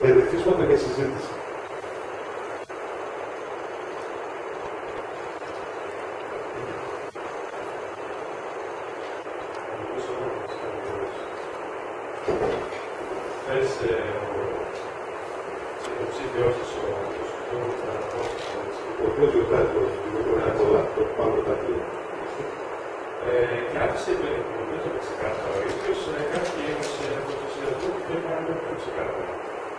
ερεθίσματα για συζήτηση. Ο οποίος γιορτάζει το πάνω τα πλοία. Και άφησε το ξεκάθαρο. Ίσως κάποιοι έμεινε από το συνεργό που πρέπει να είναι πιο ξεκάθαρο.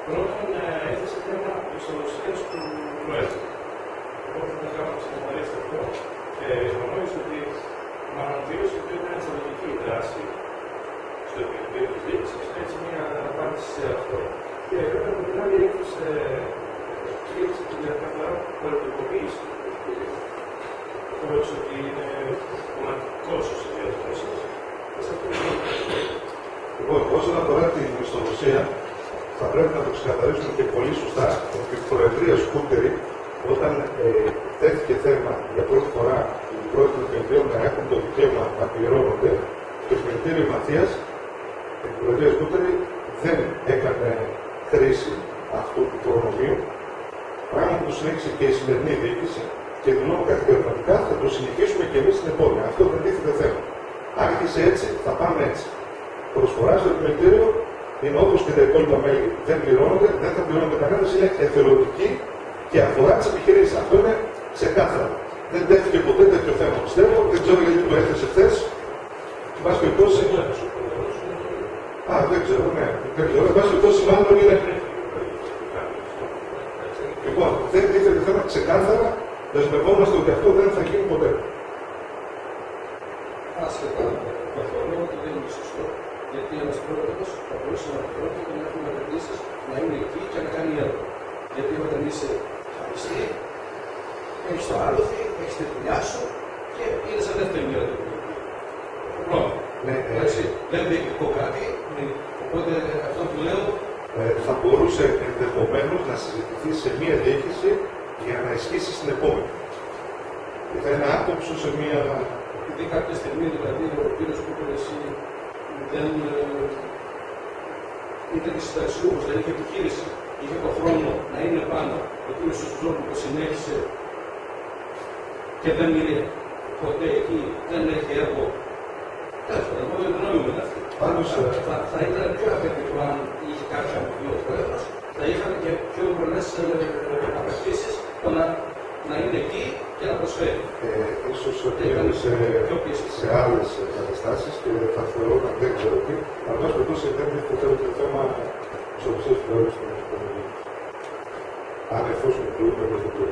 Πρώτον, έθεσε θέμα ισορροπίας του Προέδρου. Οπότε θα κάνουμε ξεκαθαρίσει αυτό και γνωρίζω ότι μάλλον δήλωσε ότι ήταν εθνολογική η δράση στο επίπεδο της διοίκησης. Έτσι, μια απάντηση σε αυτό. Και βέβαια από την άλλη έδωσε την καθαρά πολιτικοποίηση του κτηρίου. Θεωρώ ότι είναι κομματικός ο συνδυασμός σας. Λοιπόν, όσον αφορά την μισθοδοσία, θα πρέπει να το ξεκαθαρίσουμε και πολύ σωστά ότι η Προεδρία Σκούτερη, όταν τέθηκε θέμα για πρώτη φορά οι πρόεδροι των κεντρίων να έχουν το δικαίωμα να πληρώνονται, το Επιμελητήριο Μαθίας, η Προεδρία Σκούτερη δεν έκανε χρήση αυτού του προνομίου, πράγμα που το συνέχισε και η σημερινή διοίκηση και δηλώνω κατηγορηματικά θα το συνεχίσουμε και εμείς στην επόμενη. Αυτό δεν τίθεται θέμα. Άρχισε έτσι, θα πάμε έτσι. Προσφορά στο Επιμελητήριο είναι όπως και τα υπόλοιπα μέλη δεν πληρώνονται, δεν θα πληρώνονται κανένας, είναι εθελοντική και αφορά τις επιχειρήσεις. Αυτό είναι ξεκάθαρο. Δεν τέθηκε ποτέ τέτοιο θέμα, πιστεύω, δεν ξέρω γιατί το έθεσε χθες. Εν πάση περιπτώσει. Δεν ξέρω, ναι. Δεν ξέρω. Εν πάση περιπτώσει, μάλλον είναι. Λοιπόν, δεν τίθεται θέμα ξεκάθαρα, δεσμευόμαστε ότι αυτό δεν θα γίνει ποτέ. Άσχετα, καθόλου ότι δεν είναι σωστό. Γιατί ένας πρόεδρος θα μπορούσε να προτείνει και να έχει μελετήσεις να είναι εκεί και να κάνει έργο. Γιατί όταν είσαι χαριστή, έχεις το άλοθη, έχεις τη δουλειά σου και είναι σαν δεύτερη μέρα του πρόβλημα. Δεν διεκδικώ κάτι, οπότε αυτό που λέω. Θα μπορούσε ενδεχομένως να συζητηθεί σε μία διοίκηση για να ισχύσει στην επόμενη. Θα είναι άτοψο σε μία. Επειδή κάποια στιγμή δηλαδή ο κύριος Κούτερης δεν ήταν συνταξιούχος, δεν είχε επιχείρηση, είχε το χρόνο να είναι πάνω. Ο κύριος Σουζόπουλος που συνέχισε και δεν είναι ποτέ εκεί, δεν έχει έργο. Τέλος πάντων, εγώ δεν γνωρίζουμε αυτή. Θα ήταν πιο απαιτητικό αν είχε κάποια αμοιβή ο πρόεδρος, θα είχαμε και πιο πολλές απαιτήσεις να είναι εκεί και να προσφέρει. Ίσως σε άλλες καταστάσεις και θα θεωρώ να δεν ξέρω τι, αλλά πάση περιπτώσει δεν έχει ποτέ το θέμα της οψίας του πρόεδρου στην Ευρωπαϊκή. Αν εφόσον κλείνουμε, δεν το